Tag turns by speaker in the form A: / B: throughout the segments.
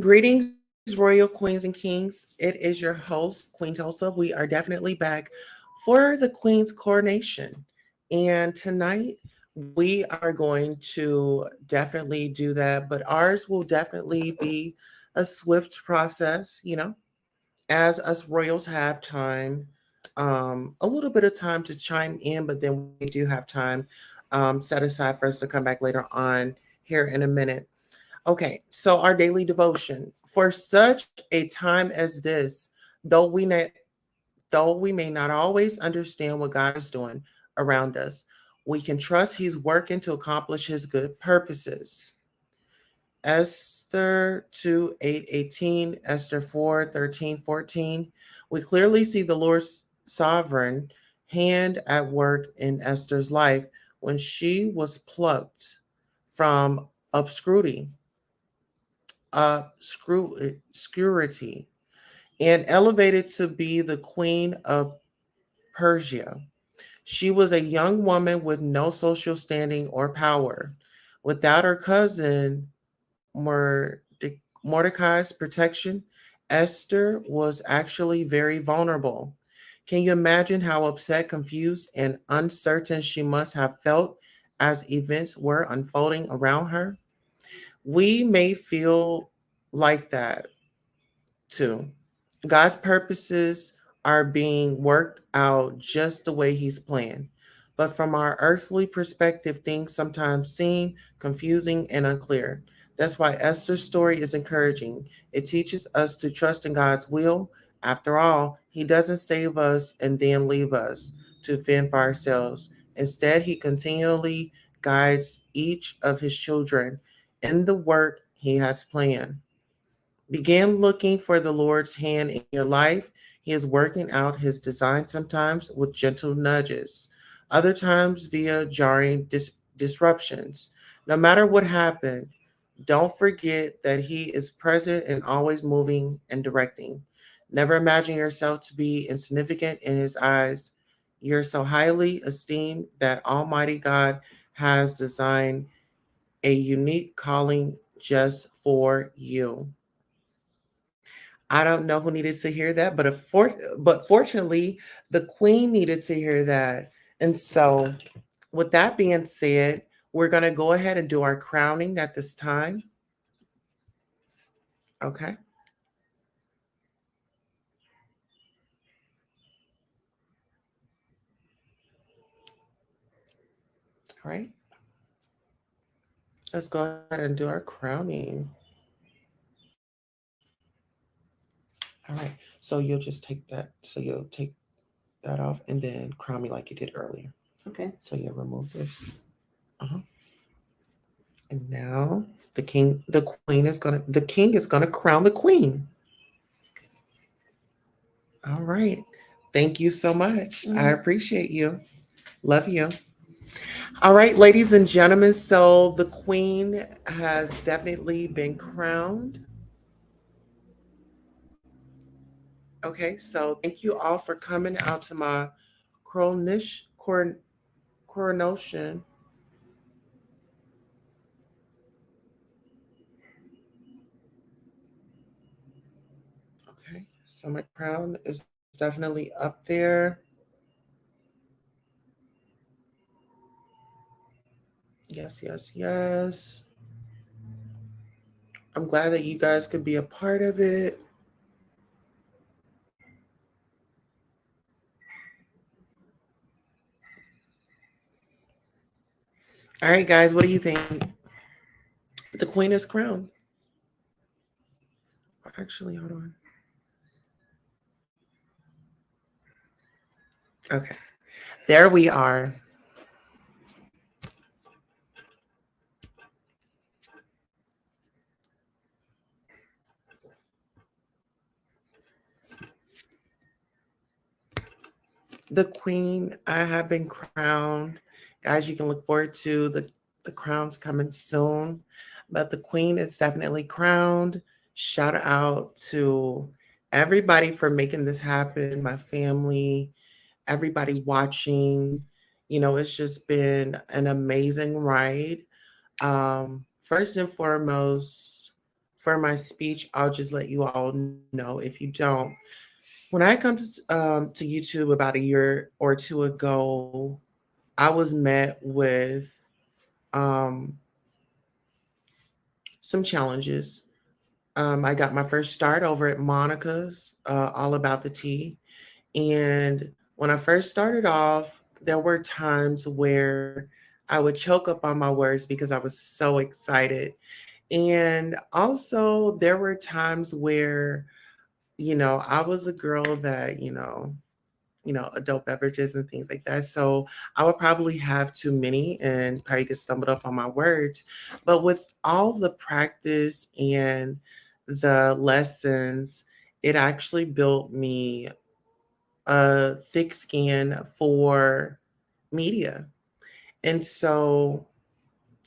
A: Greetings, royal queens and kings. It is your host, Queen Tulsa. We are definitely back for the Queen's coronation. And tonight we are going to definitely do that, but ours will definitely be a swift process, as us royals have time, a little bit of time to chime in, but then we do have time set aside for us to come back later on here in a minute. Okay, so our daily devotion for such a time as this, though we may, though we may not always understand what God is doing around us, we can trust He's working to accomplish His good purposes. Esther 2 8:18, Esther 4:13-14. We clearly see the Lord's sovereign hand at work in Esther's life when she was plucked from obscurity obscurity and elevated to be the queen of Persia. She was a young woman with no social standing or power. Without her cousin Mordecai's protection, Esther was actually very vulnerable. Can you imagine how upset, confused, and uncertain she must have felt as events were unfolding around her? We may feel like that too. God's purposes are being worked out just the way He's planned. But from our earthly perspective, things sometimes seem confusing and unclear. That's why Esther's story is encouraging. It teaches us to trust in God's will. After all, He doesn't save us and then leave us to fend for ourselves. Instead, He continually guides each of His children in the work He has planned. Begin looking for the Lord's hand in your life. He is working out His design sometimes with gentle nudges, other times via jarring disruptions. No matter what happened, don't forget that He is present and always moving and directing. Never imagine yourself to be insignificant in His eyes. You're so highly esteemed that Almighty God has designed a unique calling just for you. I don't know who needed to hear that, but fortunately, the queen needed to hear that. And so, with that being said, we're going to go ahead and do our crowning at this time. Okay. All right. Let's go ahead and do our crowning. All right. So you'll just take that. So you'll take that off and then crown me like you did earlier.
B: Okay.
A: So you'll remove this. Uh-huh. And now the king is gonna crown the queen. All right. Thank you so much. I
B: Mm.
A: appreciate you. Love you. All right, ladies and gentlemen. So the queen has definitely been crowned. Okay, so thank you all for coming out to my coronation. Okay, so my crown is definitely up there. Yes, yes, yes. I'm glad that you guys could be a part of it. All right, guys, what do you think? The queen is crowned. Actually, hold on. Okay, there we are. The queen, I have been crowned. Guys, you can look forward to the crowns coming soon. But the queen is definitely crowned. Shout out to everybody for making this happen, my family, everybody watching. It's just been an amazing ride. First and foremost, for my speech. I'll just let you all know if you don't. When I come to YouTube about a year or two ago, I was met with um, some challenges. I got my first start over at Monica's, All About the Tea. And when I first started off, there were times where I would choke up on my words because I was so excited. And also, there were times where, I was a girl that, adult beverages and things like that. So I would probably have too many and probably get stumbled up on my words. But with all the practice and the lessons, it actually built me a thick skin for media. And so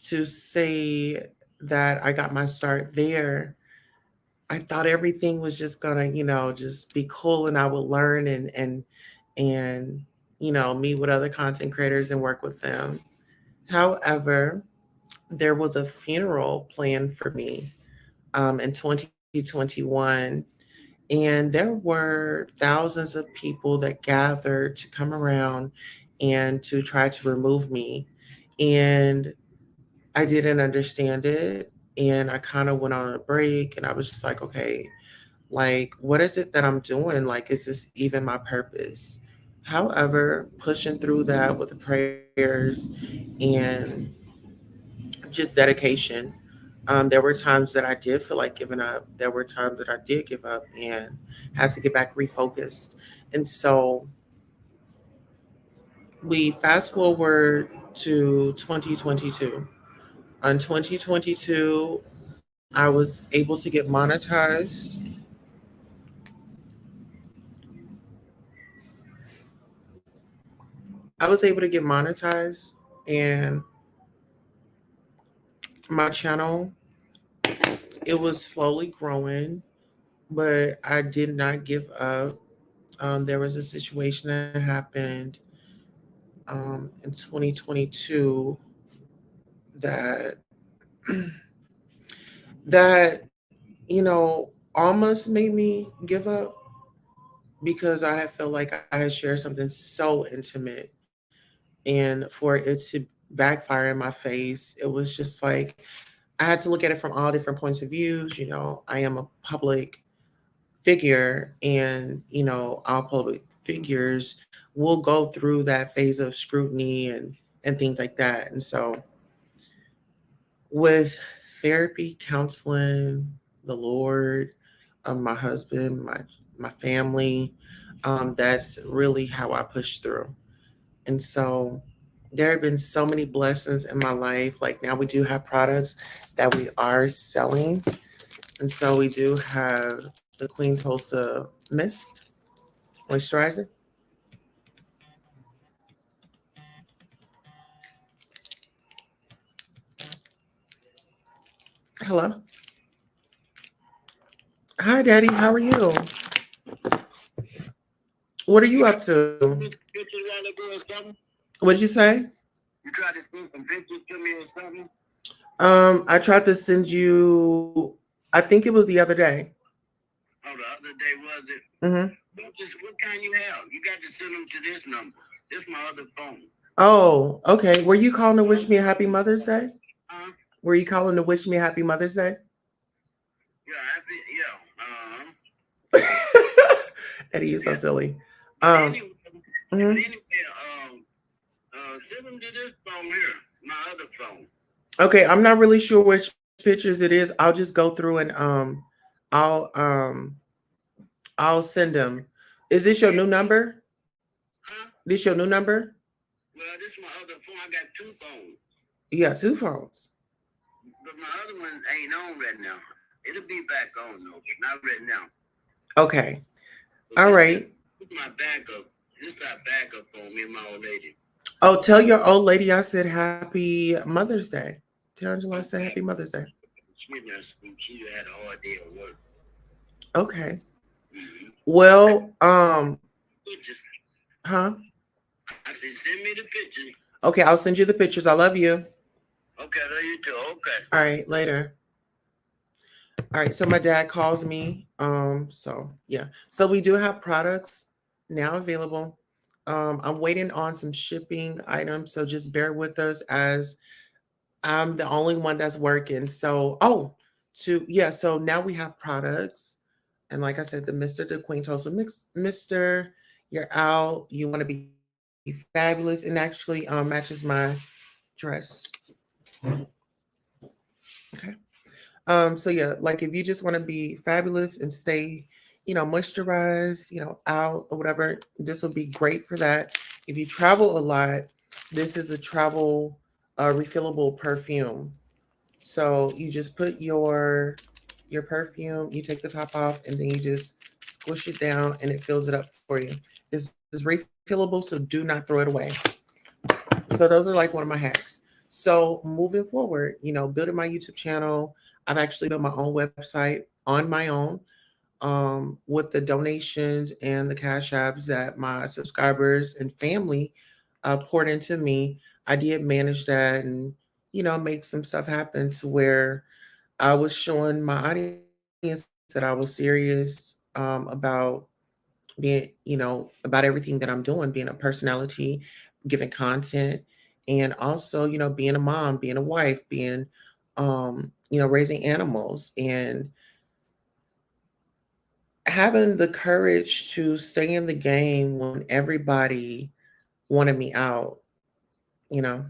A: to say that I got my start there, I thought everything was just gonna, just be cool and I would learn and meet with other content creators and work with them. However, there was a funeral planned for me in 2021, and there were thousands of people that gathered to come around and to try to remove me. And I didn't understand it. And I kind of went on a break and I was just like, okay, like, what is it that I'm doing? Like, is this even my purpose? However, pushing through that with the prayers and just dedication, there were times that I did feel like giving up. There were times that I did give up and had to get back refocused. And so we fast forward to 2022. On 2022, I was able to get monetized. I was able to get monetized, and my channel, it was slowly growing, but I did not give up. There was a situation that happened in 2022 that that almost made me give up because I had felt like I had shared something so intimate, and for it to backfire in my face, it was just like I had to look at it from all different points of views. I am a public figure, and all public figures will go through that phase of scrutiny and things like that. And so with therapy, counseling, the Lord, my husband, my family, that's really how I push through. And so there have been so many blessings in my life. Like, now we do have products that we are selling. And so we do have the Queen Tulsa Mist Moisturizer. Hello. Hi, Daddy. How are you? What are you up to? What did you say?
B: You tried to send some pictures to me or something?
A: I tried to send you. I think it was the other day.
B: Oh, the other day was it?
A: Mm-hmm.
B: What kind you have? You got to send them to this number. This my other phone.
A: Oh, okay. Were you calling to wish me a happy Mother's Day?
B: Huh?
A: Were you calling to wish me a happy Mother's Day?
B: Yeah, happy. Yeah.
A: Eddie, you're so
B: Yeah.
A: silly.
B: But
A: Um.
B: anyway, but
A: Mhm.
B: anyway, send them to this phone here, my other phone.
A: Okay, I'm not really sure which pictures it is. I'll just go through and I'll um, I'll send them. Is this your
B: Yeah.
A: new number?
B: Huh?
A: This your new number?
B: Well, this my other phone. I got two phones,
A: You got two phones.
B: but my other one ain't on right now. It'll be back on though, but not right now.
A: Okay.
B: So
A: All right.
B: this my backup. This is our backup phone. Me and my old lady.
A: Oh, tell your old lady I said happy Mother's Day. Tell Angela I said happy
B: Okay.
A: Mother's Day.
B: She in there. She had a hard day at work.
A: Okay.
B: Mm-hmm. Okay.
A: Well,
B: Pictures.
A: huh?
B: I said, send me the pictures.
A: Okay, I'll send you the pictures. I love you.
B: Okay, I love you too. Okay.
A: All right, later. All right, so my dad calls me. So yeah. So we do have products now available. I'm waiting on some shipping items, so just bear with us as I'm the only one that's working. So to yeah, so now we have products. And like I said, the Mr. the Queen Tulsa mix Mr. You're out, you want to be fabulous, and actually matches my dress. Okay. So yeah, like if you just want to be fabulous and stay, moisturized, out or whatever, this would be great for that. If you travel a lot, this is a travel refillable perfume. So you just put your perfume, you take the top off, and then you just squish it down, and it fills it up for you. This is refillable, so do not throw it away. So those are like one of my hacks. So moving forward, building my YouTube channel, I've actually built my own website on my own, with the donations and the cash apps that my subscribers and family poured into me. I did manage that and, make some stuff happen to where I was showing my audience that I was serious about being, about everything that I'm doing, being a personality, giving content, and also, being a mom, being a wife, being, raising animals and having the courage to stay in the game when everybody wanted me out, you know.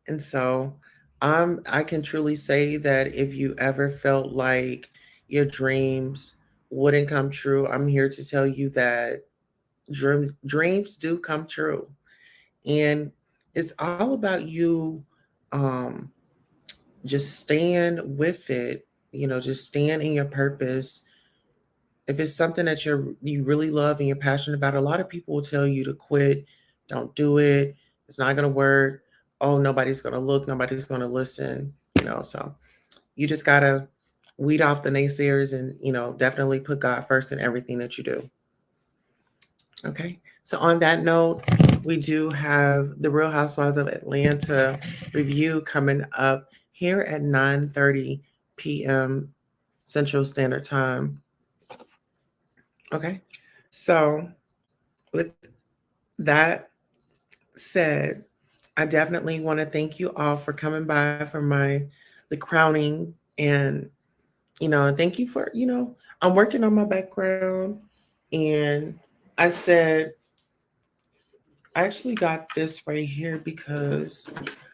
A: And so I can truly say that if you ever felt like your dreams wouldn't come true, I'm here to tell you that dreams do come true. And it's all about you, um, just stand with it, just stand in your purpose. If it's something that you really love and you're passionate about, a lot of people will tell you to quit, don't do it, it's not gonna work. Oh, nobody's gonna look, nobody's gonna listen. So you just gotta weed off the naysayers and definitely put God first in everything that you do. Okay. So on that note, we do have the Real Housewives of Atlanta review coming up here at 9:30 p.m. Central Standard Time. Okay. So with that said, I definitely want to thank you all for coming by for the crowning, and thank you for, I'm working on my background, and I said I actually got this right here because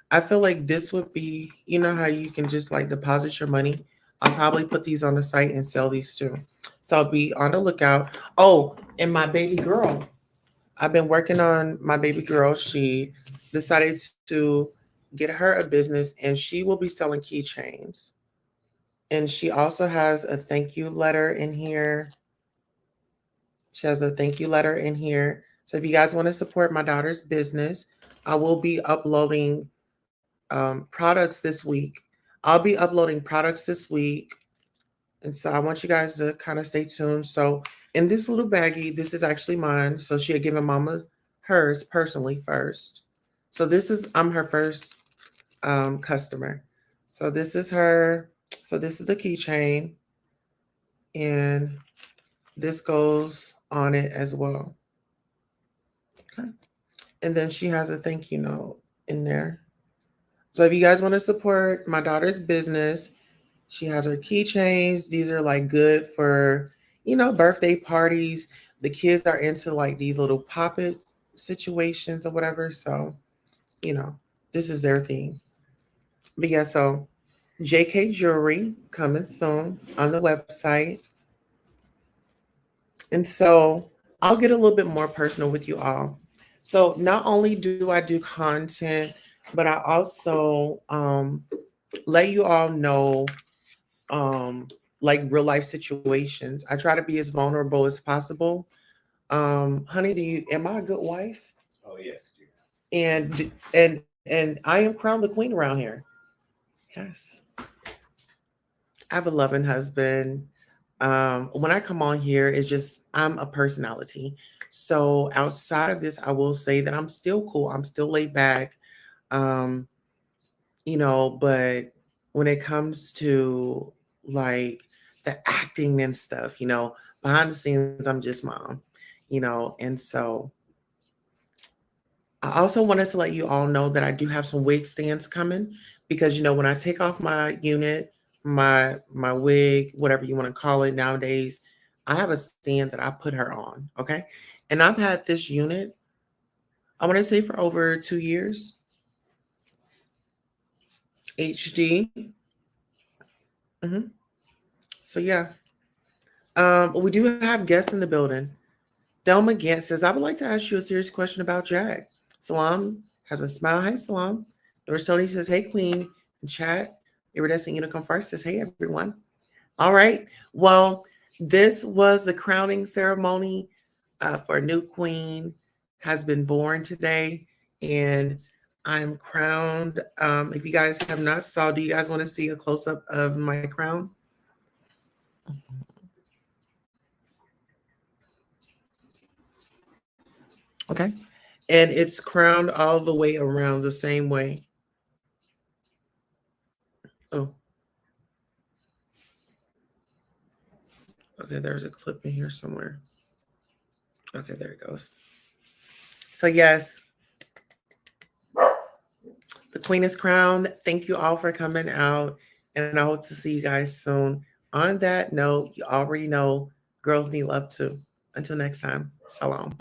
A: I feel like this would be, how you can just like deposit your money. I'll probably put these on the site and sell these too. So I'll be on the lookout. Oh, and my baby girl. I've been working on my baby girl. She decided to get her a business and she will be selling keychains. And she also has a thank you letter in here. She has a thank you letter in here. So if you guys want to support my daughter's business, I will be uploading products this week. I'll be uploading products this week. And so I want you guys to kind of stay tuned. So in this little baggie, this is actually mine. So she had given mama hers personally first. So I'm her first customer. So this is her. So this is the keychain. And this goes on it as well. Okay. And then she has a thank you note in there. So if you guys want to support my daughter's business, she has her keychains. These are like good for, birthday parties. The kids are into like these little pop-it situations or whatever. So, you know, this is their thing. But yeah, so JK Jewelry coming soon on the website. And so I'll get a little bit more personal with you all. So not only do I do content, but I also let you all know like real life situations. I try to be as vulnerable as possible. Honey, am I a good wife?
B: Oh yes, dear.
A: And I am crowned the queen around here. Yes. I have a loving husband. When I come on here, it's just I'm a personality. So outside of this, I will say that I'm still cool. I'm still laid back. Um, but when it comes to like the acting and stuff, behind the scenes, I'm just mom, and so I also wanted to let you all know that I do have some wig stands coming because when I take off my unit, my wig, whatever you want to call it nowadays, I have a stand that I put her on, okay? And I've had this unit, I want to say for over 2 years, HD. hmm So yeah, we do have guests in the building. Thelma Gant says, I would like to ask you a serious question about Jack. Salam has a smile. Hey, Salam. Doris Tony says, hey, Queen. In chat, Iridescent Unicorn First says, hey, everyone. All right. Well, this was the crowning ceremony for a new queen has been born today. And I'm crowned. If you guys have not saw, do you guys want to see a close-up of my crown? Okay. And it's crowned all the way around the same way. Oh, okay. There's a clip in here somewhere. Okay, there it goes. So, yes, the queen is crowned. Thank you all for coming out. And I hope to see you guys soon. On that note, you already know girls need love too. Until next time, salam.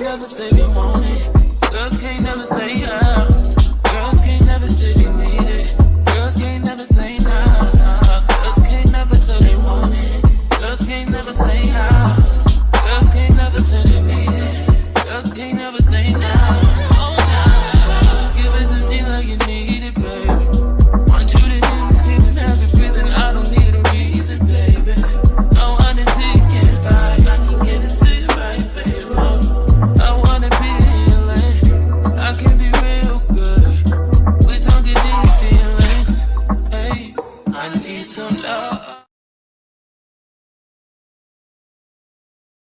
C: Never say they want it. Girls can't never say how. Girls can't never say they need it. Girls can't never say nah. Girls can't never say they want it. Girls can't never say how. Girls can't never say they need it. Girls can't never say nah. Oh nah. Give it to me like you need it, baby. Want you to hear me screaming, have it breathing. I don't need a reason, baby. I want it till you can't vibe. I can get it to you right, baby. I wanna be healing. I can be real good. We don't get these feelings. Hey, I need some love.